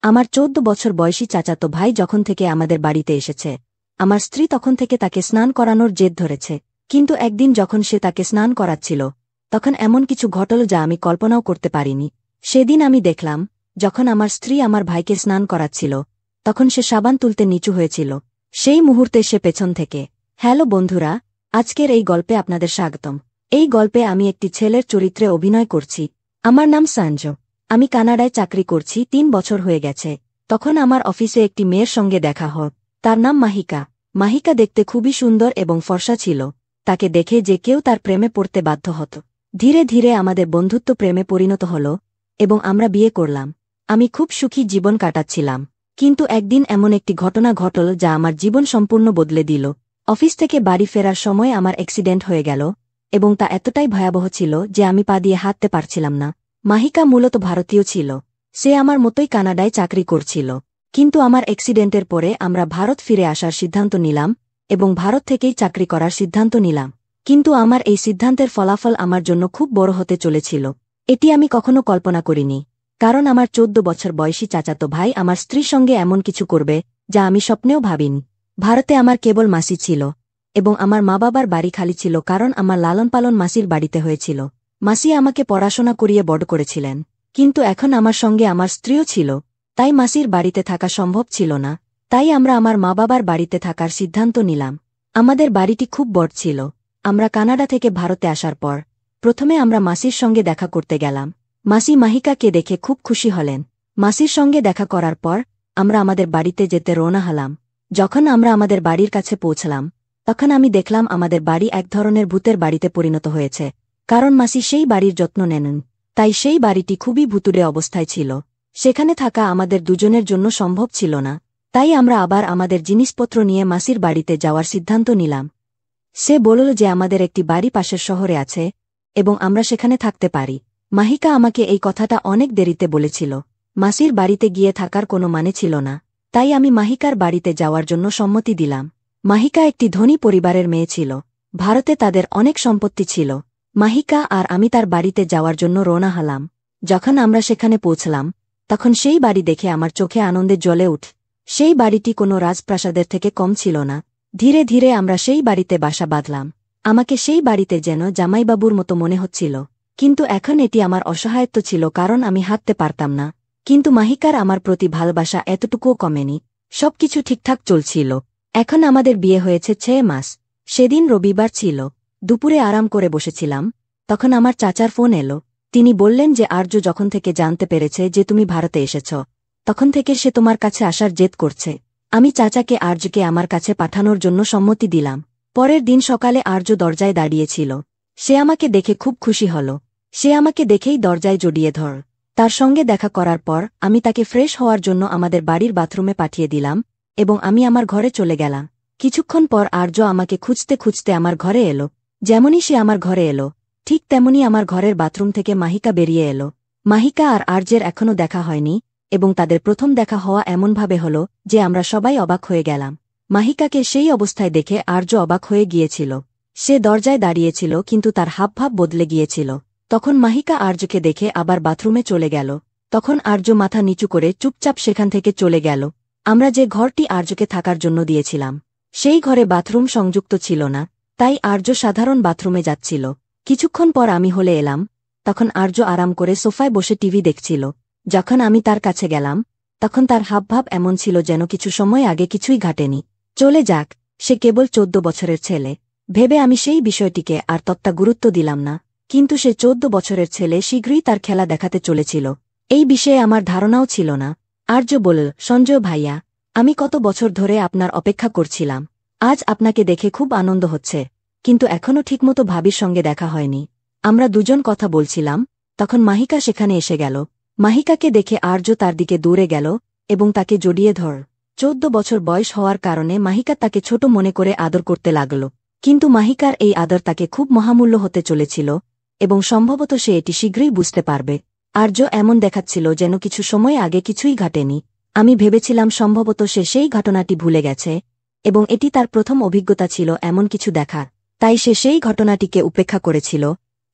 আমার ১৪ বছর বয়সী চাচাতো ভাই যখন থেকে আমাদের বাড়িতে এসেছে, আমার স্ত্রী তখন থেকে তাকে স্নান করানোর জেদ ধরেছে। কিন্তু একদিন যখন সে তাকে স্নান করাচ্ছিল, তখন এমন কিছু ঘটল যা আমি কল্পনাও করতে পারিনি। সেদিন আমি দেখলাম, যখন আমার স্ত্রী আমার ভাইকে স্নান করাচ্ছিল, তখন সে সাবান তুলতে নিচু হয়েছিল। সেই মুহূর্তে সে পেছন থেকে, হ্যালো বন্ধুরা, আজকের এই গল্পে আপনাদের স্বাগতম। এই গল্পে আমি একটি ছেলের চরিত্রে অভিনয় করছি। আমার নাম সঞ্জু। আমি কানাডায় চাকরি করছি, ৩ বছর হয়ে গেছে। তখন আমার অফিসে একটি মেয়ের সঙ্গে দেখা হয়। তার নাম মাহিকা। মাহিকা দেখতে খুবই সুন্দর এবং ফর্সা ছিল। তাকে দেখে যে কেউ তার প্রেমে পড়তে বাধ্য হতো। ধীরে ধীরে আমাদের বন্ধুত্ব প্রেমে পরিণত হল এবং আমরা বিয়ে করলাম। আমি খুব সুখী জীবন কাটাচ্ছিলাম। কিন্তু একদিন এমন একটি ঘটনা ঘটল যা আমার জীবন সম্পূর্ণ বদলে দিল। অফিস থেকে বাড়ি ফেরার সময় আমার অ্যাক্সিডেন্ট হয়ে গেল এবং তা এতটাই ভয়াবহ ছিল যে আমি পা দিয়ে হাঁটতে পারছিলাম না। মাহিকা মূলত ভারতীয় ছিল। সে আমার মতোই কানাডায় চাকরি করছিল। কিন্তু আমার অ্যাক্সিডেন্টের পরে আমরা ভারত ফিরে আসার সিদ্ধান্ত নিলাম এবং ভারত থেকেই চাকরি করার সিদ্ধান্ত নিলাম। কিন্তু আমার এই সিদ্ধান্তের ফলাফল আমার জন্য খুব বড় হতে চলেছিল। এটি আমি কখনো কল্পনা করিনি। কারণ আমার ১৪ বছর বয়সী চাচাতো ভাই আমার স্ত্রীর সঙ্গে এমন কিছু করবে যা আমি স্বপ্নেও ভাবিনি। ভারতে আমার কেবল মাসি ছিল এবং আমার মা বাবার বাড়ি খালি ছিল কারণ আমার লালন পালন মাসির বাড়িতে হয়েছিল। মাসি আমাকে পড়াশোনা করিয়ে বড় করেছিলেন। কিন্তু এখন আমার সঙ্গে আমার স্ত্রীও ছিল, তাই মাসির বাড়িতে থাকা সম্ভব ছিল না। তাই আমরা আমার মা বাবার বাড়িতে থাকার সিদ্ধান্ত নিলাম। আমাদের বাড়িটি খুব বড় ছিল। আমরা কানাডা থেকে ভারতে আসার পর প্রথমে আমরা মাসির সঙ্গে দেখা করতে গেলাম। মাসি মাহিকাকে দেখে খুব খুশি হলেন। মাসির সঙ্গে দেখা করার পর আমরা আমাদের বাড়িতে যেতে রওনা হলাম। যখন আমরা আমাদের বাড়ির কাছে পৌঁছলাম, তখন আমি দেখলাম আমাদের বাড়ি এক ধরনের ভূতের বাড়িতে পরিণত হয়েছে। কারণ মাসি সেই বাড়ির যত্ন নেন, তাই সেই বাড়িটি খুবই ভুতুড়ে অবস্থায় ছিল। সেখানে থাকা আমাদের দুজনের জন্য সম্ভব ছিল না। তাই আমরা আবার আমাদের জিনিসপত্র নিয়ে মাসির বাড়িতে যাওয়ার সিদ্ধান্ত নিলাম। সে বলল যে আমাদের একটি বাড়ি পাশের শহরে আছে এবং আমরা সেখানে থাকতে পারি। মাহিকা আমাকে এই কথাটা অনেক দেরিতে বলেছিল। মাসির বাড়িতে গিয়ে থাকার কোনো মানে ছিল না। তাই আমি মাহিকার বাড়িতে যাওয়ার জন্য সম্মতি দিলাম। মাহিকা একটি ধনী পরিবারের মেয়ে ছিল। ভারতে তাদের অনেক সম্পত্তি ছিল। মাহিকা আর আমি তার বাড়িতে যাওয়ার জন্য রওনা হলাম। যখন আমরা সেখানে পৌঁছলাম, তখন সেই বাড়ি দেখে আমার চোখে আনন্দে জ্বলে উঠ। সেই বাড়িটি কোনো রাজপ্রাসাদের থেকে কম ছিল না। ধীরে ধীরে আমরা সেই বাড়িতে বাসা বাঁধলাম। আমাকে সেই বাড়িতে যেন জামাইবাবুর মতো মনে হচ্ছিল। কিন্তু এখন এটি আমার অসহায়ত্ব ছিল কারণ আমি হাঁটতে পারতাম না। কিন্তু মাহিকার আমার প্রতি ভালোবাসা এতটুকুও কমেনি। সবকিছু ঠিকঠাক চলছিল। এখন আমাদের বিয়ে হয়েছে ৬ মাস। সেদিন রবিবার ছিল। দুপুরে আরাম করে বসেছিলাম, তখন আমার চাচার ফোন এলো। তিনি বললেন যে আর্য যখন থেকে জানতে পেরেছে যে তুমি ভারতে এসেছ, তখন থেকে সে তোমার কাছে আসার জেদ করছে। আমি চাচাকে আর্যকে আমার কাছে পাঠানোর জন্য সম্মতি দিলাম। পরের দিন সকালে আর্য দরজায় দাঁড়িয়েছিল। সে আমাকে দেখে খুব খুশি হল। সে আমাকে দেখেই দরজায় জড়িয়ে ধর। তার সঙ্গে দেখা করার পর আমি তাকে ফ্রেশ হওয়ার জন্য আমাদের বাড়ির বাথরুমে পাঠিয়ে দিলাম এবং আমি আমার ঘরে চলে গেলাম। কিছুক্ষণ পর আর্য আমাকে খুঁজতে খুঁজতে আমার ঘরে এলো। যেমনই সে আমার ঘরে এলো, ঠিক তেমনি আমার ঘরের বাথরুম থেকে মাহিকা বেরিয়ে এলো। মাহিকা আর আর্যের এখনও দেখা হয়নি এবং তাদের প্রথম দেখা হওয়া এমনভাবে হল যে আমরা সবাই অবাক হয়ে গেলাম। মাহিকাকে সেই অবস্থায় দেখে আর্য অবাক হয়ে গিয়েছিল। সে দরজায় দাঁড়িয়েছিল কিন্তু তার হাবভাব বদলে গিয়েছিল। তখন মাহিকা আর্যকে দেখে আবার বাথরুমে চলে গেল। তখন আর্য মাথা নিচু করে চুপচাপ সেখান থেকে চলে গেল। আমরা যে ঘরটি আর্যকে থাকার জন্য দিয়েছিলাম, সেই ঘরে বাথরুম সংযুক্ত ছিল না, তাই আর্য সাধারণ বাথরুমে যাচ্ছিল। কিছুক্ষণ পর আমি হলে এলাম। তখন আর্য আরাম করে সোফায় বসে টিভি দেখছিল। যখন আমি তার কাছে গেলাম, তখন তার হাবভাব এমন ছিল যেন কিছু সময় আগে কিছুই ঘটেনি। চলে যাক, সে কেবল ১৪ বছরের ছেলে ভেবে আমি সেই বিষয়টিকে আর ততটা গুরুত্ব দিলাম না। কিন্তু সে ১৪ বছরের ছেলে শীঘ্রই তার খেলা দেখাতে চলেছিল। এই বিষয়ে আমার ধারণাও ছিল না। আর্য বলল, সঞ্জয় ভাইয়া, আমি কত বছর ধরে আপনার অপেক্ষা করছিলাম। আজ আপনাকে দেখে খুব আনন্দ হচ্ছে। কিন্তু এখনও ঠিকমতো ভাবির সঙ্গে দেখা হয়নি। আমরা দুজন কথা বলছিলাম, তখন মাহিকা সেখানে এসে গেল। মাহিকাকে দেখে আর্য তার দিকে দৌড়ে গেল এবং তাকে জড়িয়ে ধর। ১৪ বছর বয়স হওয়ার কারণে মাহিকা তাকে ছোট মনে করে আদর করতে লাগল। কিন্তু মাহিকার এই আদর তাকে খুব মহামূল্য হতে চলেছিল এবং সম্ভবত সে এটি শীঘ্রই বুঝতে পারবে। আর্য এমন দেখাচ্ছিল যেন কিছু সময় আগে কিছুই ঘটেনি। আমি ভেবেছিলাম সম্ভবত সে সেই ঘটনাটি ভুলে গেছে এবং এটি তার প্রথম অভিজ্ঞতা ছিল এমন কিছু দেখার। তাই সে সেই ঘটনাটিকে উপেক্ষা করেছিল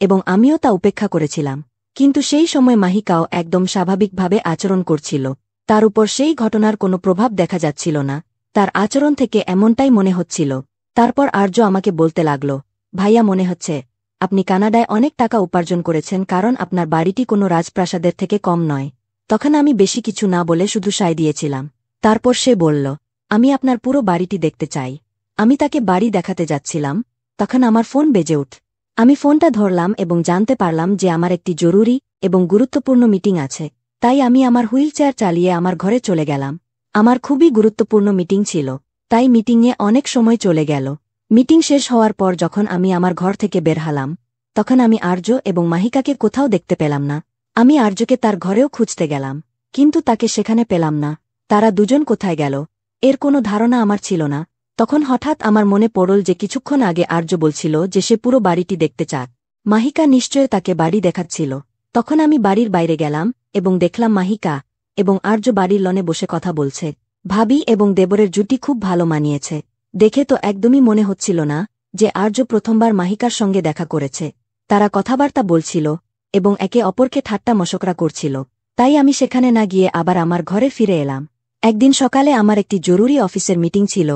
এবং আমিও তা উপেক্ষা করেছিলাম। কিন্তু সেই সময় মাহিকাও একদম স্বাভাবিকভাবে আচরণ করছিল। তার উপর সেই ঘটনার কোনো প্রভাব দেখা যাচ্ছিল না, তার আচরণ থেকে এমনটাই মনে হচ্ছিল। তারপর আর্য আমাকে বলতে লাগল, ভাইয়া মনে হচ্ছে আপনি কানাডায় অনেক টাকা উপার্জন করেছেন, কারণ আপনার বাড়িটি কোনো রাজপ্রাসাদের থেকে কম নয়। তখন আমি বেশি কিছু না বলে শুধু সায় দিয়েছিলাম। তারপর সে বলল, আমি আপনার পুরো বাড়িটি দেখতে চাই। আমি তাকে বাড়ি দেখাতে যাচ্ছিলাম, তখন আমার ফোন বেজে উঠ। আমি ফোনটা ধরলাম এবং জানতে পারলাম যে আমার একটি জরুরি এবং গুরুত্বপূর্ণ মিটিং আছে। তাই আমি আমার হুইল চেয়ার চালিয়ে আমার ঘরে চলে গেলাম। আমার খুবই গুরুত্বপূর্ণ মিটিং ছিল, তাই মিটিংয়ে অনেক সময় চলে গেল। মিটিং শেষ হওয়ার পর যখন আমি আমার ঘর থেকে বের হলাম, তখন আমি আর্য এবং মাহিকাকে কোথাও দেখতে পেলাম না। আমি আর্যকে তার ঘরেও খুঁজতে গেলাম, কিন্তু তাকে সেখানে পেলাম না। তারা দুজন কোথায় গেল এর কোনো ধারণা আমার ছিল না। তখন হঠাৎ আমার মনে পড়ল যে কিছুক্ষণ আগে আর্য বলছিল যে সে পুরো বাড়িটি দেখতে চায়। মাহিকা নিশ্চয় তাকে বাড়ি দেখাচ্ছিল। তখন আমি বাড়ির বাইরে গেলাম এবং দেখলাম মাহিকা এবং আর্য বাড়ির লনে বসে কথা বলছে। ভাবি এবং দেবরের জুটি খুব ভালো মানিয়েছে। দেখে তো একদমই মনে হচ্ছিল না যে আর্য প্রথমবার মাহিকার সঙ্গে দেখা করেছে। তারা কথাবার্তা বলছিল এবং একে অপরকে ঠাট্টা মশকরা করছিল। তাই আমি সেখানে না গিয়ে আবার আমার ঘরে ফিরে এলাম। একদিন সকালে আমার একটি জরুরি অফিসের মিটিং ছিল,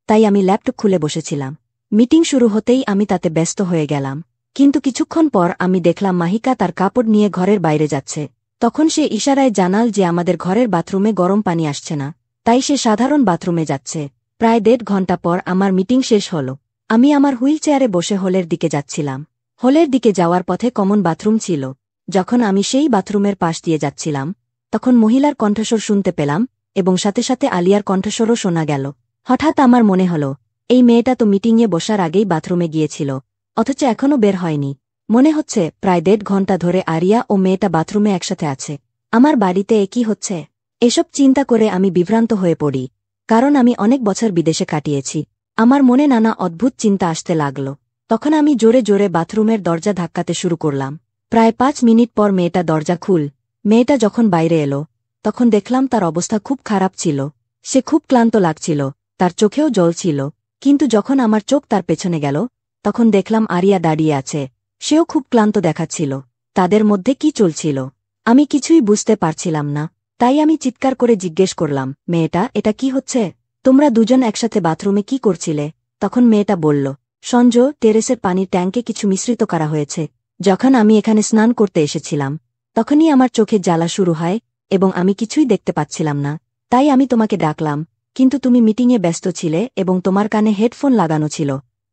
তাই আমি ল্যাপটপ খুলে বসেছিলাম। মিটিং শুরু হতেই আমি তাতে ব্যস্ত হয়ে গেলাম। কিন্তু কিছুক্ষণ পর আমি দেখলাম মাহিকা তার কাপড় নিয়ে ঘরের বাইরে যাচ্ছে। তখন সে ইশারায় জানাল যে আমাদের ঘরের বাথরুমে গরম পানি আসছে না, তাই সে সাধারণ বাথরুমে যাচ্ছে। প্রায় 1.5 ঘন্টা পর আমার মিটিং শেষ হল। আমি আমার হুইল চেয়ারে বসে হলের দিকে যাচ্ছিলাম। হলের দিকে যাওয়ার পথে কমন বাথরুম ছিল। যখন আমি সেই বাথরুমের পাশ দিয়ে যাচ্ছিলাম, তখন মহিলার কণ্ঠস্বর শুনতে পেলাম এবং সাথে সাথে আলিয়ার কণ্ঠস্বরও শোনা গেল। হঠাৎ আমার মনে হল, এই মেয়েটা তো মিটিংয়ে বসার আগেই বাথরুমে গিয়েছিল, অথচ এখনও বের হয়নি। মনে হচ্ছে প্রায় 1.5 ঘন্টা ধরে আরিয়া ও মেয়েটা বাথরুমে একসাথে আছে। আমার বাড়িতে এ কি হচ্ছে? এসব চিন্তা করে আমি বিভ্রান্ত হয়ে পড়ি, কারণ আমি অনেক বছর বিদেশে কাটিয়েছি। আমার মনে নানা অদ্ভুত চিন্তা আসতে লাগল। তখন আমি জোরে জোরে বাথরুমের দরজা ধাক্কাতে শুরু করলাম। প্রায় 5 মিনিট পর মেয়েটা দরজা খুল। মেয়েটা যখন বাইরে এলো, তখন দেখলাম তার অবস্থা খুব খারাপ ছিল। সে খুব ক্লান্ত লাগছিল, তার চোখেও জল ছিল। কিন্তু যখন আমার চোখ তার পেছনে গেল, তখন দেখলাম আরিয়া দাঁড়িয়ে আছে। সেও খুব ক্লান্ত দেখাচ্ছিল। তাদের মধ্যে কি চলছিল আমি কিছুই বুঝতে পারছিলাম না। তাই আমি চিৎকার করে জিজ্ঞেস করলাম, মেয়েটা, এটা কি হচ্ছে? তোমরা দুজন একসাথে বাথরুমে কি করছিলে? তখন মেয়েটা বলল, সঞ্জয়, টেরেসের পানির ট্যাঙ্কে কিছু মিশ্রিত করা হয়েছে। যখন আমি এখানে স্নান করতে এসেছিলাম, তখনই আমার চোখে জ্বালা শুরু হয় এবং আমি কিছুই দেখতে পাচ্ছিলাম না। তাই আমি তোমাকে ডাকলাম, কিন্তু তুমি মিটিংয়ে ব্যস্ত ছিলে এবং তোমার কানে হেডফোন লাগানো ছিল,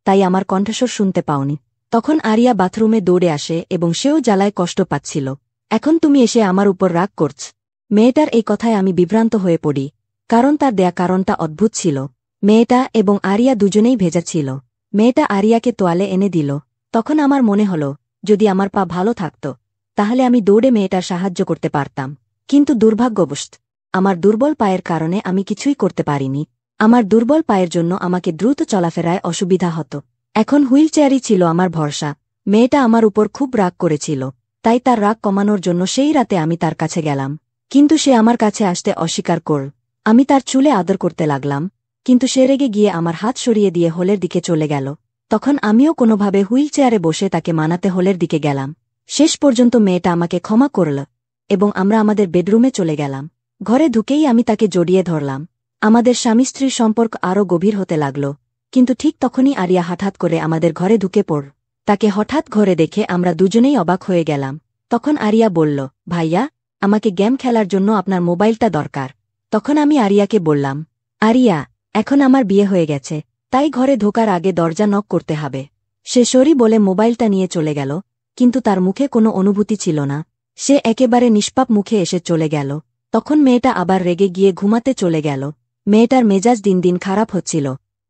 তাই আমার কণ্ঠস্বর শুনতে পাওনি। তখন আরিয়া বাথরুমে দৌড়ে আসে এবং সেও জ্বালায় কষ্ট পাচ্ছিল। এখন তুমি এসে আমার উপর রাগ করছ? মেয়েটার এই কথায় আমি বিভ্রান্ত হয়ে পড়ি, কারণ তার দেয়া কারণটা অদ্ভুত ছিল। মেয়েটা এবং আরিয়া দুজনেই ভেজা ছিল। মেয়েটা আরিয়াকে তোয়ালে এনে দিল। তখন আমার মনে হল, যদি আমার পা ভালো থাকত, তাহলে আমি দৌড়ে মেয়েটার সাহায্য করতে পারতাম। কিন্তু দুর্ভাগ্যবশত আমার দুর্বল পায়ের কারণে আমি কিছুই করতে পারিনি। আমার দুর্বল পায়ের জন্য আমাকে দ্রুত চলাফেরায় অসুবিধা হতো। এখন হুইল চেয়ারই ছিল আমার ভরসা। মেয়েটা আমার উপর খুব রাগ করেছিল, তাই তার রাগ কমানোর জন্য সেই রাতে আমি তার কাছে গেলাম। কিন্তু সে আমার কাছে আসতে অস্বীকার করল। আমি তার চুলে আদর করতে লাগলাম, কিন্তু সে রেগে গিয়ে আমার হাত সরিয়ে দিয়ে হলের দিকে চলে গেল। তখন আমিও কোনোভাবে হুইল চেয়ারে বসে তাকে মানাতে হলের দিকে গেলাম। শেষ পর্যন্ত মেয়েটা আমাকে ক্ষমা করল এবং আমরা আমাদের বেডরুমে চলে গেলাম। ঘরে ঢুকেই আমি তাকে জড়িয়ে ধরলাম। আমাদের স্বামী স্ত্রীর সম্পর্ক আরও গভীর হতে লাগল। কিন্তু ঠিক তখনই আরিয়া হঠাৎ করে আমাদের ঘরে ঢুকে পড়ল। তাকে হঠাৎ ঘরে দেখে আমরা দুজনেই অবাক হয়ে গেলাম। তখন আরিয়া বলল, ভাইয়া, আমাকে গেম খেলার জন্য আপনার মোবাইলটা দরকার। তখন আমি আরিয়াকে বললাম, আরিয়া, এখন আমার বিয়ে হয়ে গেছে, তাই ঘরে ঢোকার আগে দরজা নক করতে হবে। সে সরি বলে মোবাইলটা নিয়ে চলে গেল, কিন্তু তার মুখে কোনো অনুভূতি ছিল না। সে একেবারে নিষ্পাপ মুখে এসে চলে গেল। তখন মেয়েটা আবার রেগে গিয়ে ঘুমাতে চলে গেল। মেয়েটার মেজাজ দিন দিন খারাপ হচ্ছিল,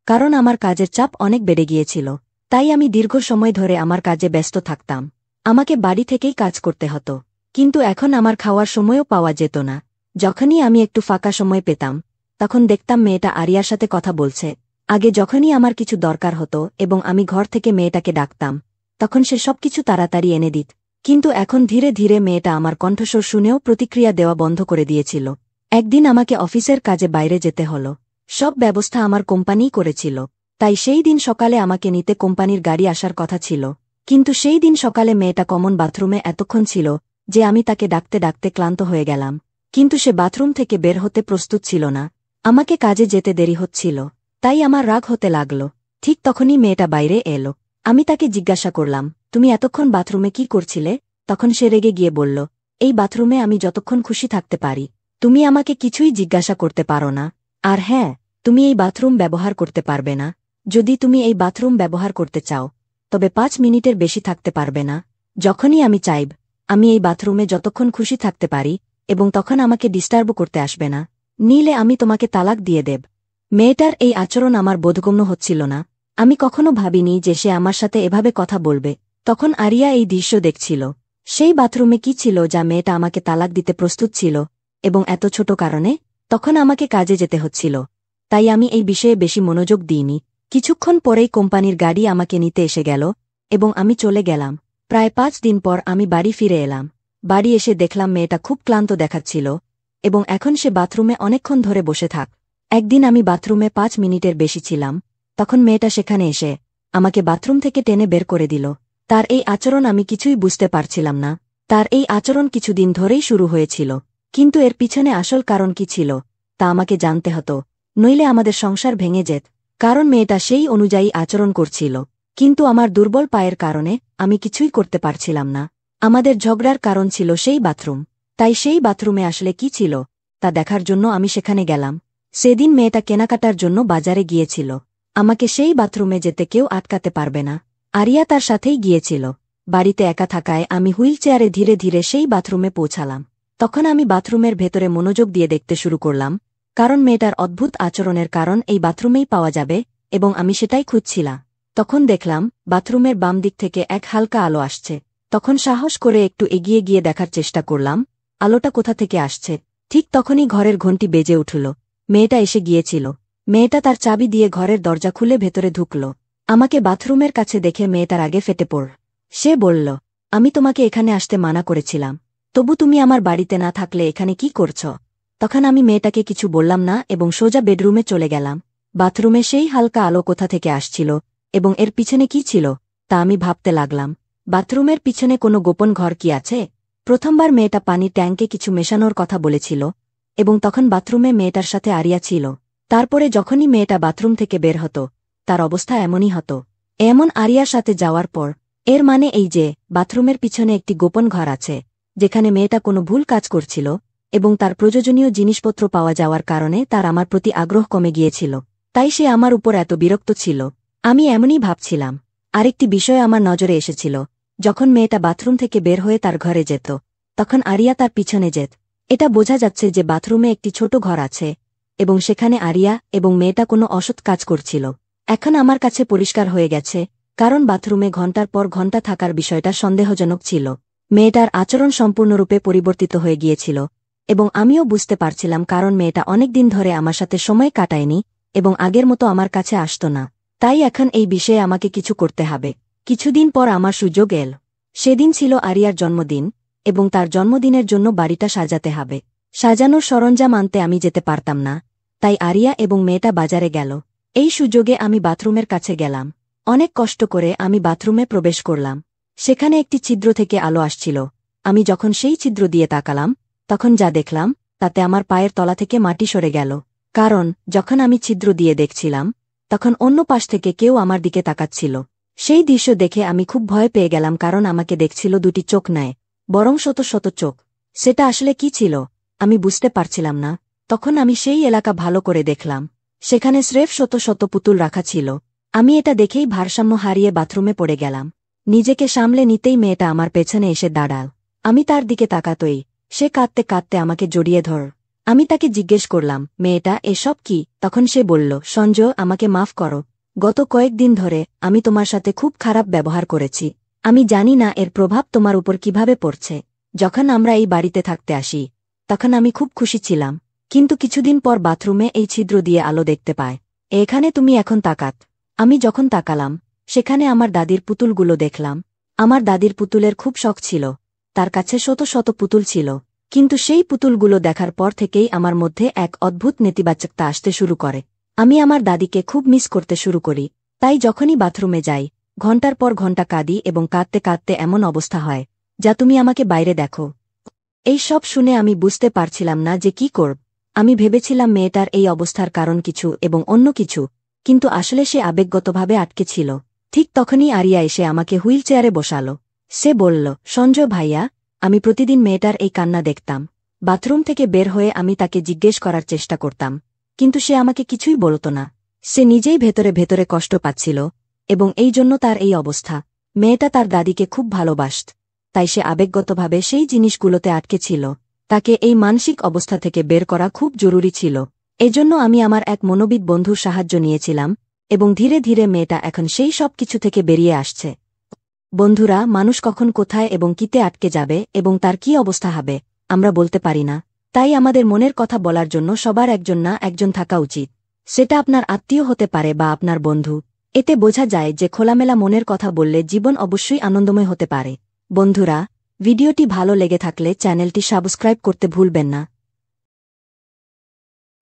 কারণ আমার কাজের চাপ অনেক বেড়ে গিয়েছিল। তাই আমি দীর্ঘ সময় ধরে আমার কাজে ব্যস্ত থাকতাম। আমাকে বাড়ি থেকেই কাজ করতে হতো। কিন্তু এখন আমার খাওয়ার সময়ও পাওয়া যেত না। যখনই আমি একটু ফাঁকা সময় পেতাম, তখন দেখতাম মেয়েটা আরিয়ার সাথে কথা বলছে। আগে যখনই আমার কিছু দরকার হতো এবং আমি ঘর থেকে মেয়েটাকে ডাকতাম, তখন সে সবকিছু তাড়াতাড়ি এনে দিত। কিন্তু এখন ধীরে ধীরে মেয়েটা আমার কণ্ঠস্বর শুনেও প্রতিক্রিয়া দেওয়া বন্ধ করে দিয়েছিল। একদিন আমাকে অফিসের কাজে বাইরে যেতে হল। সব ব্যবস্থা আমার কোম্পানিই করেছিল, তাই সেই দিন সকালে আমাকে নিতে কোম্পানির গাড়ি আসার কথা ছিল। কিন্তু সেই দিন সকালে মেয়েটা কমন বাথরুমে এতক্ষণ ছিল যে আমি তাকে ডাকতে ডাকতে ক্লান্ত হয়ে গেলাম। কিন্তু সে বাথরুম থেকে বের হতে প্রস্তুত ছিল না। আমাকে কাজে যেতে দেরি হচ্ছিল, তাই আমার রাগ হতে লাগল। ঠিক তখনই মেয়েটা বাইরে এলো। আমি তাকে জিজ্ঞাসা করলাম, তুমি এতক্ষণ বাথরুমে কি করছিলে? তখন সে রেগে গিয়ে বলল, এই বাথরুমে আমি যতক্ষণ খুশি থাকতে পারি, তুমি আমাকে কিছুই জিজ্ঞাসা করতে পারো না। আর হ্যাঁ, তুমি এই বাথরুম ব্যবহার করতে পারবে না। যদি তুমি এই বাথরুম ব্যবহার করতে চাও, তবে 5 মিনিটের বেশি থাকতে পারবে না। যখনই আমি চাইব, আমি এই বাথরুমে যতক্ষণ খুশি থাকতে পারি, এবং তখন আমাকে ডিস্টার্ব করতে আসবে না, নিলে আমি তোমাকে তালাক দিয়ে দেব। মেয়েটার এই আচরণ আমার বোধগম্য হচ্ছিল না। আমি কখনো ভাবিনি যে সে আমার সাথে এভাবে কথা বলবে। তখন আরিয়া এই দৃশ্য দেখছিল। সেই বাথরুমে কি ছিল যা মেয়েটা আমাকে তালাক দিতে প্রস্তুত ছিল, এবং এত ছোট কারণে? তখন আমাকে কাজে যেতে হচ্ছিল, তাই আমি এই বিষয়ে বেশি মনোযোগ দিইনি। কিছুক্ষণ পরেই কোম্পানির গাড়ি আমাকে নিতে এসে গেল, এবং আমি চলে গেলাম। প্রায় 5 দিন পর আমি বাড়ি ফিরে এলাম। বাড়ি এসে দেখলাম মেয়েটা খুব ক্লান্ত দেখাচ্ছিল, এবং এখন সে বাথরুমে অনেকক্ষণ ধরে বসে থাক। একদিন আমি বাথরুমে 5 মিনিটের বেশি ছিলাম, তখন মেয়েটা সেখানে এসে আমাকে বাথরুম থেকে টেনে বের করে দিল। তার এই আচরণ আমি কিছুই বুঝতে পারছিলাম না। তার এই আচরণ কিছুদিন ধরেই শুরু হয়েছিল, কিন্তু এর পিছনে আসল কারণ কি ছিল তা আমাকে জানতে হতো, নইলে আমাদের সংসার ভেঙে যেত। কারণ মেয়েটা সেই অনুযায়ী আচরণ করছিল, কিন্তু আমার দুর্বল পায়ের কারণে আমি কিছুই করতে পারছিলাম না। আমাদের ঝগড়ার কারণ ছিল সেই বাথরুম, তাই সেই বাথরুমে আসলে কি ছিল তা দেখার জন্য আমি সেখানে গেলাম। সেদিন মেয়েটা কেনাকাটার জন্য বাজারে গিয়েছিল। আমাকে সেই বাথরুমে যেতে কেউ আটকাতে পারবে না। আরিয়া তার সাথেই গিয়েছিল। বাড়িতে একা থাকায় আমি হুইল চেয়ারে ধীরে ধীরে সেই বাথরুমে পৌঁছালাম। তখন আমি বাথরুমের ভেতরে মনোযোগ দিয়ে দেখতে শুরু করলাম, কারণ মেয়েটার অদ্ভুত আচরণের কারণ এই বাথরুমেই পাওয়া যাবে, এবং আমি সেটাই খুঁজছিলাম। তখন দেখলাম বাথরুমের বাম দিক থেকে এক হালকা আলো আসছে। তখন সাহস করে একটু এগিয়ে গিয়ে দেখার চেষ্টা করলাম আলোটা কোথা থেকে আসছে। ঠিক তখনই ঘরের ঘণ্টি বেজে উঠল। মেয়েটা এসে গিয়েছিল। মেয়েটা তার চাবি দিয়ে ঘরের দরজা খুলে ভেতরে ঢুকল। আমাকে বাথরুমের কাছে দেখে মেয়েটার আগে ফেটে পড়। সে বলল, আমি তোমাকে এখানে আসতে মানা করেছিলাম, তবু তুমি আমার বাড়িতে না থাকলে এখানে কি করছ? তখন আমি মেয়েটাকে কিছু বললাম না এবং সোজা বেডরুমে চলে গেলাম। বাথরুমে সেই হালকা আলো কোথা থেকে আসছিল, এবং এর পিছনে কি ছিল তা আমি ভাবতে লাগলাম। বাথরুমের পিছনে কোনো গোপন ঘর কি আছে? প্রথমবার মেয়েটা পানির ট্যাঙ্কে কিছু মেশানোর কথা বলেছিল, এবং তখন বাথরুমে মেয়েটার সাথে আরিয়া ছিল। তারপরে যখনই মেয়েটা বাথরুম থেকে বের হতো, তার অবস্থা এমনই হতো। এমন আরিয়ার সাথে যাওয়ার পর এর মানে এই যে বাথরুমের পিছনে একটি গোপন ঘর আছে, যেখানে মেয়েটা কোনো ভুল কাজ করছিল, এবং তার প্রয়োজনীয় জিনিসপত্র পাওয়া যাওয়ার কারণে তার আমার প্রতি আগ্রহ কমে গিয়েছিল। তাই সে আমার উপর এত বিরক্ত ছিল। আমি এমনই ভাবছিলাম। আরেকটি বিষয় আমার নজরে এসেছিল। যখন মেয়েটা বাথরুম থেকে বের হয়ে তার ঘরে যেত, তখন আরিয়া তার পিছনে যেত। এটা বোঝা যাচ্ছে যে বাথরুমে একটি ছোট ঘর আছে, এবং সেখানে আরিয়া এবং মেয়েটা কোনো অসৎ কাজ করছিল। এখন আমার কাছে পরিষ্কার হয়ে গেছে, কারণ বাথরুমে ঘণ্টার পর ঘণ্টা থাকার বিষয়টা সন্দেহজনক ছিল। মেয়েটার আচরণ সম্পূর্ণরূপে পরিবর্তিত হয়ে গিয়েছিল, এবং আমিও বুঝতে পারছিলাম কারণ মেয়েটা অনেক দিন ধরে আমার সাথে সময় কাটায়নি, এবং আগের মতো আমার কাছে আসত না। তাই এখন এই বিষয়ে আমাকে কিছু করতে হবে। কিছুদিন পর আমার সুযোগ এল। সেদিন ছিল আরিয়ার জন্মদিন, এবং তার জন্মদিনের জন্য বাড়িটা সাজাতে হবে। সাজানোর সরঞ্জাম আনতে আমি যেতে পারতাম না, তাই আরিয়া এবং মেয়েটা বাজারে গেল। এই সুযোগে আমি বাথরুমের কাছে গেলাম। অনেক কষ্ট করে আমি বাথরুমে প্রবেশ করলাম। সেখানে একটি ছিদ্র থেকে আলো আসছিল। আমি যখন সেই ছিদ্র দিয়ে তাকালাম, তখন যা দেখলাম তাতে আমার পায়ের তলা থেকে মাটি সরে গেল। কারণ যখন আমি ছিদ্র দিয়ে দেখছিলাম, তখন অন্য পাশ থেকে কেউ আমার দিকে তাকাচ্ছিল। সেই দৃশ্য দেখে আমি খুব ভয় পেয়ে গেলাম, কারণ আমাকে দেখছিল দুটি চোখ নয়, বরং শত শত চোখ। সেটা আসলে কি ছিল আমি বুঝতে পারছিলাম না। তখন আমি সেই এলাকা ভালো করে দেখলাম। সেখানে স্রেফ শত শত পুতুল রাখা ছিল। আমি এটা দেখেই ভারসাম্য হারিয়ে বাথরুমে পড়ে গেলাম। নিজেকে সামলে নিতেই মেয়েটা আমার পেছনে এসে দাঁড়াল। আমি তার দিকে তাকাতই। সে কাঁদতে কাঁদতে আমাকে জড়িয়ে ধর। আমি তাকে জিজ্ঞেস করলাম, মেয়েটা এসব কি? তখন সে বলল, সঞ্জয়, আমাকে মাফ করো। গত কয়েকদিন ধরে আমি তোমার সাথে খুব খারাপ ব্যবহার করেছি। আমি জানি না এর প্রভাব তোমার উপর কিভাবে পড়ছে। যখন আমরা এই বাড়িতে থাকতে আসি, তখন আমি খুব খুশি ছিলাম, কিন্তু কিছুদিন পর বাথরুমে এই ছিদ্র দিয়ে আলো দেখতে পায়। এখানে তুমি এখন তাকাত। আমি যখন তাকালাম, সেখানে আমার দাদির পুতুলগুলো দেখলাম। আমার দাদির পুতুলের খুব শখ ছিল। তার কাছে শত শত পুতুল ছিল, কিন্তু সেই পুতুলগুলো দেখার পর থেকেই আমার মধ্যে এক অদ্ভুত নেতিবাচকতা আসতে শুরু করে। আমি আমার দাদিকে খুব মিস করতে শুরু করি। তাই যখনই বাথরুমে যাই, ঘণ্টার পর ঘণ্টা কাঁদি, এবং কাঁদতে কাঁদতে এমন অবস্থা হয় যা তুমি আমাকে বাইরে দেখো। এই সব শুনে আমি বুঝতে পারছিলাম না যে কি করব। আমি ভেবেছিলাম মেয়েটার এই অবস্থার কারণ কিছু এবং অন্য কিছু, কিন্তু আসলে সে আবেগগতভাবে আটকে ছিল। ঠিক তখনই আরিয়া এসে আমাকে হুইল চেয়ারে বসালো। সে বলল, সঞ্জয় ভাইয়া, আমি প্রতিদিন মেয়েটার এই কান্না দেখতাম। বাথরুম থেকে বের হয়ে আমি তাকে জিজ্ঞেস করার চেষ্টা করতাম, কিন্তু সে আমাকে কিছুই বলত না। সে নিজেই ভেতরে ভেতরে কষ্ট পাচ্ছিল, এবং এই জন্য তার এই অবস্থা। মেয়েটা তার দাদিকে খুব ভালোবাসত, তাই সে আবেগগতভাবে সেই জিনিসগুলোতে আটকে ছিল। তাকে এই মানসিক অবস্থা থেকে বের করা খুব জরুরি ছিল। এজন্য আমি আমার এক মনোবিদ বন্ধুর সাহায্য নিয়েছিলাম, এবং ধীরে ধীরে মেয়েটা এখন সেই সব কিছু থেকে বেরিয়ে আসছে। বন্ধুরা, মানুষ কখন কোথায় এবং কিতে আটকে যাবে এবং তার কি অবস্থা হবে আমরা বলতে পারি না। তাই আমাদের মনের কথা বলার জন্য সবার একজন না একজন থাকা উচিত। সেটা আপনার আত্মীয় হতে পারে বা আপনার বন্ধু। এতে বোঝা যায় যে খোলামেলা মনের কথা বললে জীবন অবশ্যই আনন্দময় হতে পারে। বন্ধুরা, ভিডিওটি ভালো লেগে থাকলে চ্যানেলটি সাবস্ক্রাইব করতে ভুলবেন না।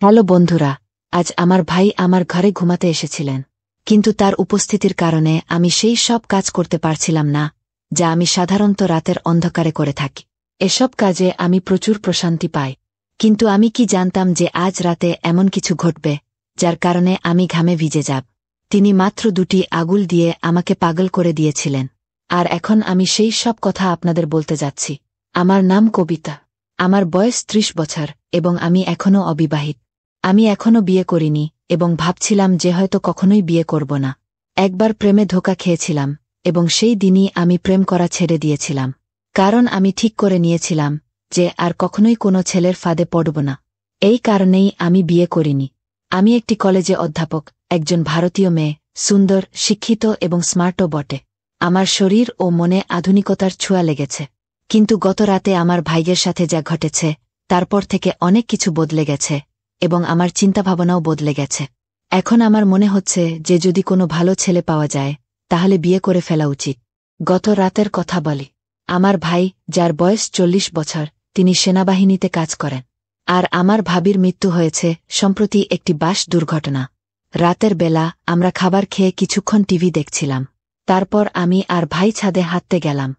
হ্যালো বন্ধুরা, আজ আমার ভাই আমার ঘরে ঘুমাতে এসেছিলেন, কিন্তু তার উপস্থিতির কারণে আমি সেই সব কাজ করতে পারছিলাম না যা আমি সাধারণত রাতের অন্ধকারে করে থাকি। এসব কাজে আমি প্রচুর প্রশান্তি পাই, কিন্তু আমি কি জানতাম যে আজ রাতে এমন কিছু ঘটবে যার কারণে আমি ঘামে ভিজে যাব। তিনি মাত্র 2টি আঙুল দিয়ে আমাকে পাগল করে দিয়েছিলেন, আর এখন আমি সেই সব কথা আপনাদের বলতে যাচ্ছি। আমার নাম কবিতা, আমার বয়স 30 বছর এবং আমি এখনও অবিবাহিত। আমি এখনও বিয়ে করিনি এবং ভাবছিলাম যে হয়তো কখনোই বিয়ে করব না। একবার প্রেমে ধোঁকা খেয়েছিলাম এবং সেই দিনই আমি প্রেম করা ছেড়ে দিয়েছিলাম, কারণ আমি ঠিক করে নিয়েছিলাম যে আর কখনোই কোনো ছেলের ফাঁদে পড়ব না। এই কারণেই আমি বিয়ে করিনি। আমি একটি কলেজে অধ্যাপক, একজন ভারতীয় মেয়ে, সুন্দর, শিক্ষিত এবং স্মার্টও বটে। আমার শরীর ও মনে আধুনিকতার ছোঁয়া লেগেছে, কিন্তু গত রাতে আমার ভাইয়ের সাথে যা ঘটেছে তারপর থেকে অনেক কিছু বদলে গেছে এবং আমার চিন্তাভাবনাও বদলে গেছে। এখন আমার মনে হচ্ছে যে যদি কোনো ভালো ছেলে পাওয়া যায় তাহলে বিয়ে করে ফেলা উচিত। গত রাতের কথা বলি। আমার ভাই, যার বয়স 40 বছর, তিনি সেনাবাহিনীতে কাজ করেন, আর আমার ভাবির মৃত্যু হয়েছে সম্প্রতি একটি বাস দুর্ঘটনা। রাতের বেলা আমরা খাবার খেয়ে কিছুক্ষণ টিভি দেখছিলাম। তারপর আমি আর ভাই ছাদে হাঁটতে গেলাম।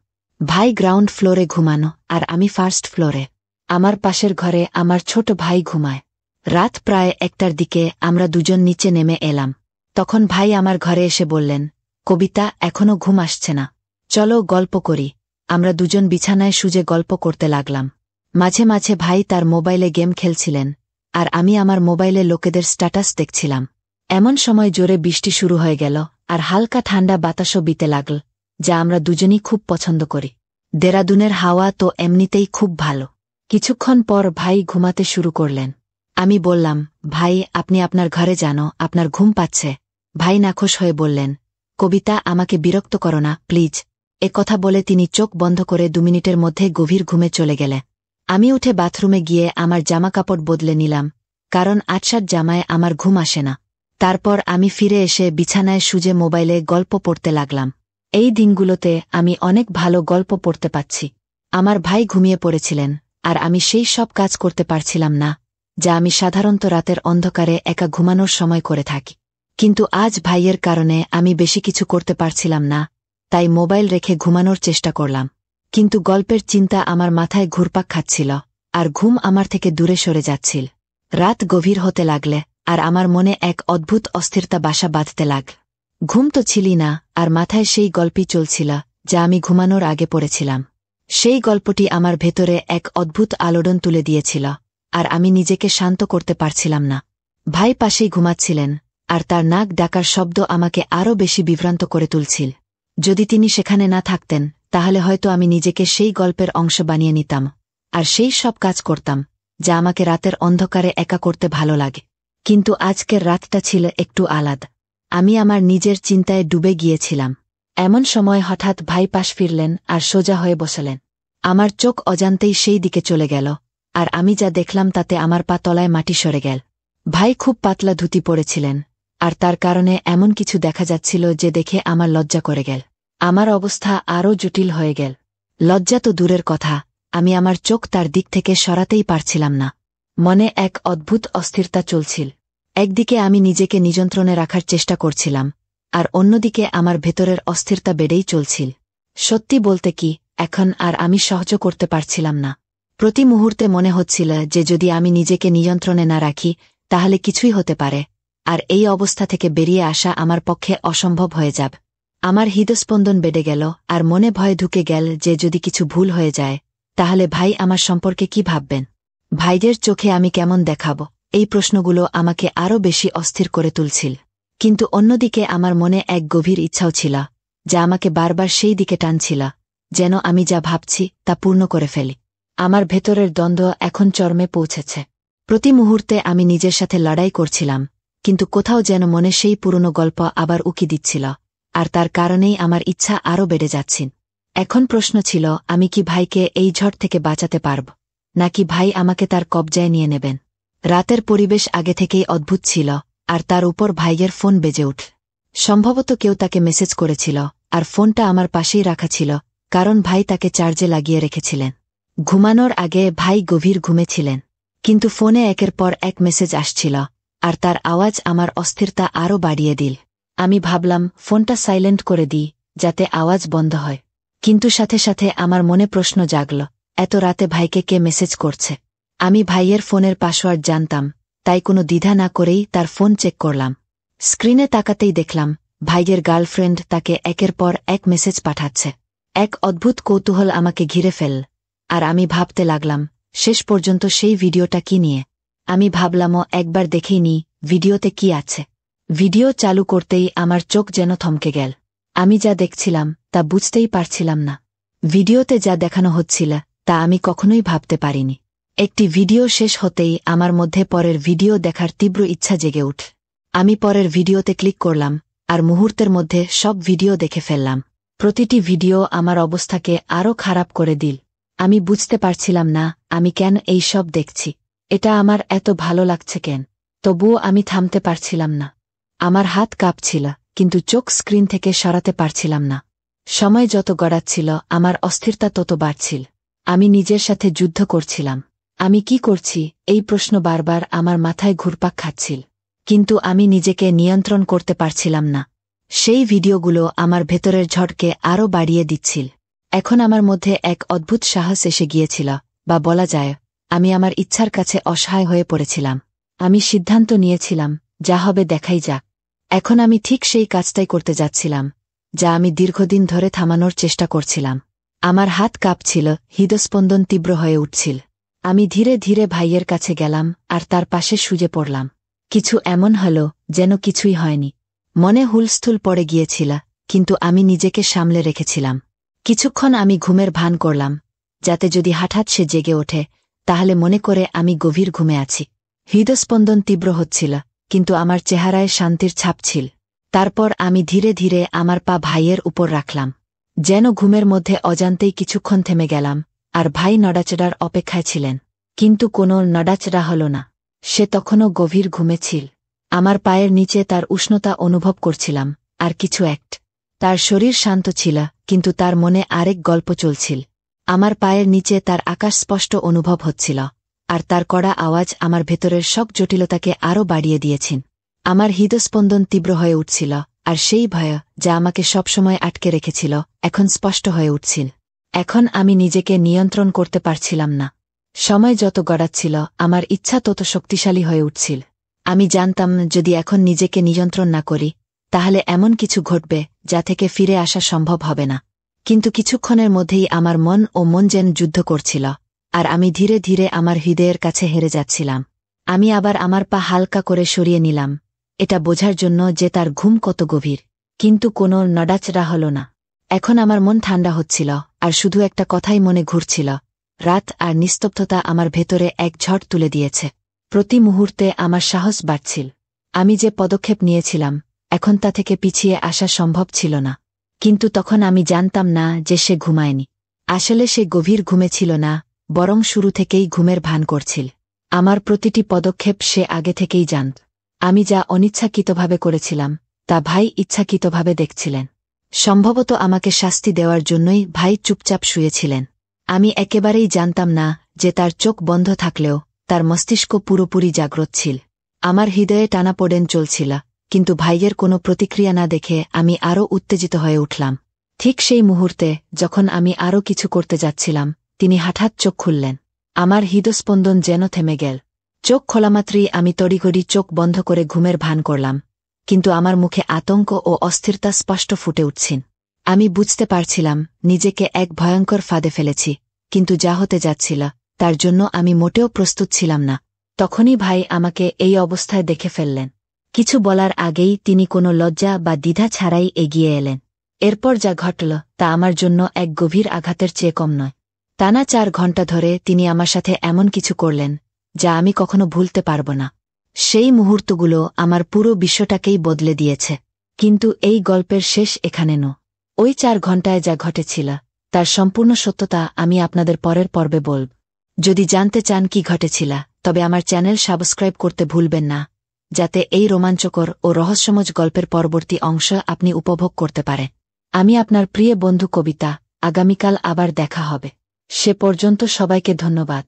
ভাই গ্রাউন্ড ফ্লোরে ঘুমানো আর আমি ফার্স্ট ফ্লোরে। আমার পাশের ঘরে আমার ছোট ভাই ঘুমায়। রাত প্রায় 1টার দিকে আমরা দুজন নিচে নেমে এলাম। তখন ভাই আমার ঘরে এসে বললেন, কবিতা, এখনও ঘুম আসছে না, চলো গল্প করি। আমরা দুজন বিছানায় শুয়ে গল্প করতে লাগলাম। মাঝে মাঝে ভাই তার মোবাইলে গেম খেলছিলেন, আর আমি আমার মোবাইলে লোকেদের স্ট্যাটাস দেখছিলাম। এমন সময় জোরে বৃষ্টি শুরু হয়ে গেল, আর হালকা ঠান্ডা বাতাসও বিতে লাগল, যা আমরা দুজনই খুব পছন্দ করি। দেরাদুনের হাওয়া তো এমনিতেই খুব ভালো। কিছুক্ষণ পর ভাই ঘুমাতে শুরু করলেন। আমি বললাম, ভাই, আপনি আপনার ঘরে যান, আপনার ঘুম পাচ্ছে। ভাই নাখোশ হয়ে বললেন, কবিতা, আমাকে বিরক্ত করো না প্লিজ। এ কথা বলে তিনি চোখ বন্ধ করে 2 মিনিটের মধ্যে গভীর ঘুমে চলে গেলেন। আমি উঠে বাথরুমে গিয়ে আমার জামাকাপড় বদলে নিলাম, কারণ আটসাট জামায় আমার ঘুম আসে না। তারপর আমি ফিরে এসে বিছানায় শুয়ে মোবাইলে গল্প পড়তে লাগলাম। এই দিনগুলোতে আমি অনেক ভালো গল্প পড়তে পাচ্ছি। আমার ভাই ঘুমিয়ে পড়েছিলেন, আর আমি সেই সব কাজ করতে পারছিলাম না যা আমি সাধারণত রাতের অন্ধকারে একা ঘুমানোর সময় করে থাকি। কিন্তু আজ ভাইয়ের কারণে আমি বেশি কিছু করতে পারছিলাম না, তাই মোবাইল রেখে ঘুমানোর চেষ্টা করলাম। কিন্তু গল্পের চিন্তা আমার মাথায় ঘুরপাক খাচ্ছিল, আর ঘুম আমার থেকে দূরে সরে যাচ্ছিল। রাত গভীর হতে লাগলে, আর আমার মনে এক অদ্ভুত অস্থিরতা বাসা বাঁধতে লাগ। ঘুম তো ছিলি না, আর মাথায় সেই গল্পই চলছিল যা আমি ঘুমানোর আগে পড়েছিলাম। সেই গল্পটি আমার ভেতরে এক অদ্ভুত আলোড়ন তুলে দিয়েছিল, আর আমি নিজেকে শান্ত করতে পারছিলাম না। ভাই পাশেই ঘুমাচ্ছিলেন, আর তার নাক ডাকার শব্দ আমাকে আরও বেশি বিভ্রান্ত করে তুলছিল। যদি তিনি সেখানে না থাকতেন তাহলে হয়তো আমি নিজেকে সেই গল্পের অংশ বানিয়ে নিতাম, আর সেই সব কাজ করতাম যা আমাকে রাতের অন্ধকারে একা করতে ভালো লাগে। কিন্তু আজকের রাতটা ছিল একটু আলাদা। আমি আমার নিজের চিন্তায় ডুবে গিয়েছিলাম। এমন সময় হঠাৎ ভাই পাশ ফিরলেন আর সোজা হয়ে বসলেন। আমার চোখ অজান্তেই সেই দিকে চলে গেল, আর আমি যা দেখলাম তাতে আমার পা তলায় মাটি সরে গেল। ভাই খুব পাতলা ধুতি পরেছিলেন, আর তার কারণে এমন কিছু দেখা যাচ্ছিল যে দেখে আমার লজ্জা করে গেল। আমার অবস্থা আরও জটিল হয়ে গেল। লজ্জা তো দূরের কথা, আমি আমার চোখ তার দিক থেকে সরাতেই পারছিলাম না। মনে এক অদ্ভুত অস্থিরতা চলছিল। একদিকে আমি নিজেকে নিয়ন্ত্রণে রাখার চেষ্টা করছিলাম, আর অন্যদিকে আমার ভেতরের অস্থিরতা বেড়েই চলছিল। সত্যি বলতে কি, এখন আর আমি সহ্য করতে পারছিলাম না। প্রতি মুহূর্তে মনে হচ্ছিল যে যদি আমি নিজেকে নিয়ন্ত্রণে না রাখি তাহলে কিছুই হতে পারে, আর এই অবস্থা থেকে বেরিয়ে আসা আমার পক্ষে অসম্ভব হয়ে যাবে। আমার হৃদস্পন্দন বেড়ে গেল, আর মনে ভয় ঢুকে গেল যে যদি কিছু ভুল হয়ে যায় তাহলে ভাই আমার সম্পর্কে কি ভাববেন, ভাইদের চোখে আমি কেমন দেখাব। এই প্রশ্নগুলো আমাকে আরও বেশি অস্থির করে তুলছিল। কিন্তু অন্যদিকে আমার মনে এক গভীর ইচ্ছাও ছিল, যা আমাকে বারবার সেই দিকে টানছিল, যেন আমি যা ভাবছি তা পূর্ণ করে ফেলি। আমার ভেতরের দ্বন্দ্ব এখন চরমে পৌঁছেছে। প্রতি মুহূর্তে আমি নিজের সাথে লড়াই করছিলাম, কিন্তু কোথাও যেন মনে সেই পুরনো গল্প আবার উকি দিচ্ছিল, আর তার কারণেই আমার ইচ্ছা আরও বেড়ে যাচ্ছিল। এখন প্রশ্ন ছিল, আমি কি ভাইকে এই ঝড় থেকে বাঁচাতে পারব, নাকি ভাই আমাকে তার কবজায় নিয়ে নেবেন। রাতের পরিবেশ আগে থেকেই অদ্ভুত ছিল, আর তার উপর ভাইয়ের ফোন বেজে উঠল। সম্ভবত কেউ তাকে মেসেজ করেছিল, আর ফোনটা আমার পাশেই রাখা ছিল, কারণ ভাই তাকে চার্জে লাগিয়ে রেখেছিলেন। ঘুমানোর আগে ভাই গভীর ঘুমেছিলেন, কিন্তু ফোনে একের পর এক মেসেজ আসছিল, আর তার আওয়াজ আমার অস্থিরতা আরও বাড়িয়ে দিল। আমি ভাবলাম ফোনটা সাইলেন্ট করে দিই, যাতে আওয়াজ বন্ধ হয়। কিন্তু সাথে সাথে আমার মনে প্রশ্ন জাগল, এত রাতে ভাইকে কে মেসেজ করছে। আমি ভাইয়ের ফোনের পাসওয়ার্ড জানতাম, তাই কোনো দ্বিধা না করেই তার ফোন চেক করলাম। স্ক্রিনে তাকাতেই দেখলাম ভাইয়ের গার্লফ্রেন্ড তাকে একের পর এক মেসেজ পাঠাচ্ছে। এক অদ্ভুত কৌতূহল আমাকে ঘিরে ফেল, আর আমি ভাবতে লাগলাম শেষ পর্যন্ত সেই ভিডিওটা কি নিয়ে। আমি ভাবলামও একবার দেখেই নি ভিডিওতে কি আছে। ভিডিও চালু করতেই আমার চোখ যেন থমকে গেল। আমি যা দেখছিলাম তা বুঝতেই পারছিলাম না। ভিডিওতে যা দেখানো হচ্ছিল তা আমি কখনোই ভাবতে পারিনি। একটি ভিডিও শেষ হতেই আমার মধ্যে পরের ভিডিও দেখার তীব্র ইচ্ছা জেগে উঠল। আমি পরের ভিডিওতে ক্লিক করলাম, আর মুহূর্তের মধ্যে সব ভিডিও দেখে ফেললাম। প্রতিটি ভিডিও আমার অবস্থাকে আরও খারাপ করে দিল। আমি বুঝতে পারছিলাম না আমি কেন এই সব দেখছি, এটা আমার এত ভালো লাগছে কেন। তবুও আমি থামতে পারছিলাম না। আমার হাত কাঁপছিল, কিন্তু চোখ স্ক্রিন থেকে সরাতে পারছিলাম না। সময় যত গড়াচ্ছিল আমার অস্থিরতা তত বাড়ছিল। আমি নিজের সাথে যুদ্ধ করছিলাম। আমি কি করছি এই প্রশ্ন বারবার আমার মাথায় ঘুরপাক খাচ্ছিল, কিন্তু আমি নিজেকে নিয়ন্ত্রণ করতে পারছিলাম না। সেই ভিডিওগুলো আমার ভেতরের ঝড়কে আরও বাড়িয়ে দিচ্ছিল। এখন আমার মধ্যে এক অদ্ভুত সাহস এসে গিয়েছিল, বা বলা যায় আমি আমার ইচ্ছার কাছে অসহায় হয়ে পড়েছিলাম। আমি সিদ্ধান্ত নিয়েছিলাম, যা হবে দেখাই যাক। এখন আমি ঠিক সেই কাজটাই করতে যাচ্ছিলাম, যা আমি দীর্ঘদিন ধরে থামানোর চেষ্টা করছিলাম। আমার হাত কাঁপছিল, হৃদস্পন্দন তীব্র হয়ে উঠছিল। আমি ধীরে ধীরে ভাইয়ের কাছে গেলাম, আর তার পাশে শুয়ে পড়লাম। কিছু এমন হল যেন কিছুই হয়নি। মনে হুলস্থুল পড়ে গিয়েছিল, কিন্তু আমি নিজেকে সামলে রেখেছিলাম। কিছুক্ষণ আমি ঘুমের ভান করলাম, যাতে যদি হঠাৎ সে জেগে ওঠে তাহলে মনে করে আমি গভীর ঘুমে আছি। হৃদস্পন্দন তীব্র হচ্ছিল, কিন্তু আমার চেহারায় শান্তির ছাপ ছিল। তারপর আমি ধীরে ধীরে আমার পা ভাইয়ের উপর রাখলাম, যেন ঘুমের মধ্যে অজান্তেই কিছুক্ষণ থেমে গেলাম। আর ভাই নড়াচড়ার অপেক্ষায় ছিলেন, কিন্তু কোনো নড়াচড়া হল না। সে তখনও গভীর ঘুমে ছিল। আমার পায়ের নিচে তার উষ্ণতা অনুভব করছিলাম, আর কিছু তার শরীর শান্ত ছিল, কিন্তু তার মনে আরেক গল্প চলছিল। আমার পায়ের নিচে তার আকাশ স্পষ্ট অনুভব হচ্ছিল, আর তার কড়া আওয়াজ আমার ভেতরের সব জটিলতাকে আরও বাড়িয়ে দিয়েছেন। আমার হৃদস্পন্দন তীব্র হয়ে উঠছিল, আর সেই ভয় যা আমাকে সবসময় আটকে রেখেছিল এখন স্পষ্ট হয়ে উঠছিল। এখন আমি নিজেকে নিয়ন্ত্রণ করতে পারছিলাম না। সময় যত গড়াচ্ছিল আমার ইচ্ছা তত শক্তিশালী হয়ে উঠছিল। আমি জানতাম যদি এখন নিজেকে নিয়ন্ত্রণ না করি তাহলে এমন কিছু ঘটবে যা থেকে ফিরে আসা সম্ভব হবে না। কিন্তু কিছুক্ষণের মধ্যেই আমার মন যেন যুদ্ধ করছিল, আর আমি ধীরে ধীরে আমার হৃদয়ের কাছে হেরে যাচ্ছিলাম। আমি আবার আমার পা হালকা করে সরিয়ে নিলাম, এটা বোঝার জন্য যে তার ঘুম কত গভীর, কিন্তু কোনো নড়াচড়া হল না। এখন আমার মন ঠান্ডা হচ্ছিল, আর শুধু একটা কথাই মনে ঘুরছিল। রাত আর নিস্তব্ধতা আমার ভেতরে এক ঝড় তুলে দিয়েছে। প্রতি মুহূর্তে আমার সাহস বাড়ছিল। আমি যে পদক্ষেপ নিয়েছিলাম এখন তা থেকে পিছিয়ে আসা সম্ভব ছিল না। কিন্তু তখন আমি জানতাম না যে সে ঘুমায়নি। আসলে সে গভীর ঘুমে ছিল না, বরং শুরু থেকেই ঘুমের ভান করছিল। আমার প্রতিটি পদক্ষেপ সে আগে থেকেই জানত। আমি যা অনিচ্ছাকৃতভাবে করেছিলাম তা ভাই ইচ্ছাকৃতভাবে দেখছিলেন। সম্ভবত আমাকে শাস্তি দেওয়ার জন্যই ভাই চুপচাপ শুয়েছিলেন। আমি একেবারেই জানতাম না যে তার চোখ বন্ধ থাকলেও তার মস্তিষ্ক পুরোপুরি জাগ্রত ছিল। আমার হৃদয়ে টানাপোড়েন চলছিল, কিন্তু ভাইয়ের কোনো প্রতিক্রিয়া না দেখে আমি আরও উত্তেজিত হয়ে উঠলাম। ঠিক সেই মুহূর্তে যখন আমি আরও কিছু করতে যাচ্ছিলাম তিনি হঠাৎ চোখ খুললেন। আমার হৃদস্পন্দন যেন থেমে গেল। চোখ খোলামাত্রই আমি তড়িঘড়ি চোখ বন্ধ করে ঘুমের ভান করলাম, কিন্তু আমার মুখে আতঙ্ক ও অস্থিরতা স্পষ্ট ফুটে উঠছেন। আমি বুঝতে পারছিলাম নিজেকে এক ভয়ঙ্কর ফাঁদে ফেলেছি, কিন্তু যা হতে যাচ্ছিল তার জন্য আমি মোটেও প্রস্তুত ছিলাম না। তখনই ভাই আমাকে এই অবস্থায় দেখে ফেললেন। কিছু বলার আগেই তিনি কোনো লজ্জা বা দ্বিধা ছাড়াই এগিয়ে এলেন। এরপর যা ঘটল তা আমার জন্য এক গভীর আঘাতের চেয়ে কম নয়। টানা 4 ঘণ্টা ধরে তিনি আমার সাথে এমন কিছু করলেন যা আমি কখনো ভুলতে পারব না। সেই মুহূর্তগুলো আমার পুরো বিশ্বটাকেই বদলে দিয়েছে। কিন্তু এই গল্পের শেষ এখানে নয়। ওই 4 ঘণ্টায় যা ঘটেছিল তার সম্পূর্ণ সত্যতা আমি আপনাদের পরের পর্বে বলব। যদি জানতে চান কি ঘটেছিল, তবে আমার চ্যানেল সাবস্ক্রাইব করতে ভুলবেন না, যাতে এই রোমাঞ্চকর ও রহস্যময় গল্পের পরবর্তী অংশ আপনি উপভোগ করতে পারেন। আমি আপনার প্রিয় বন্ধু কবিতা। আগামীকাল আবার দেখা হবে। সে পর্যন্ত সবাইকে ধন্যবাদ।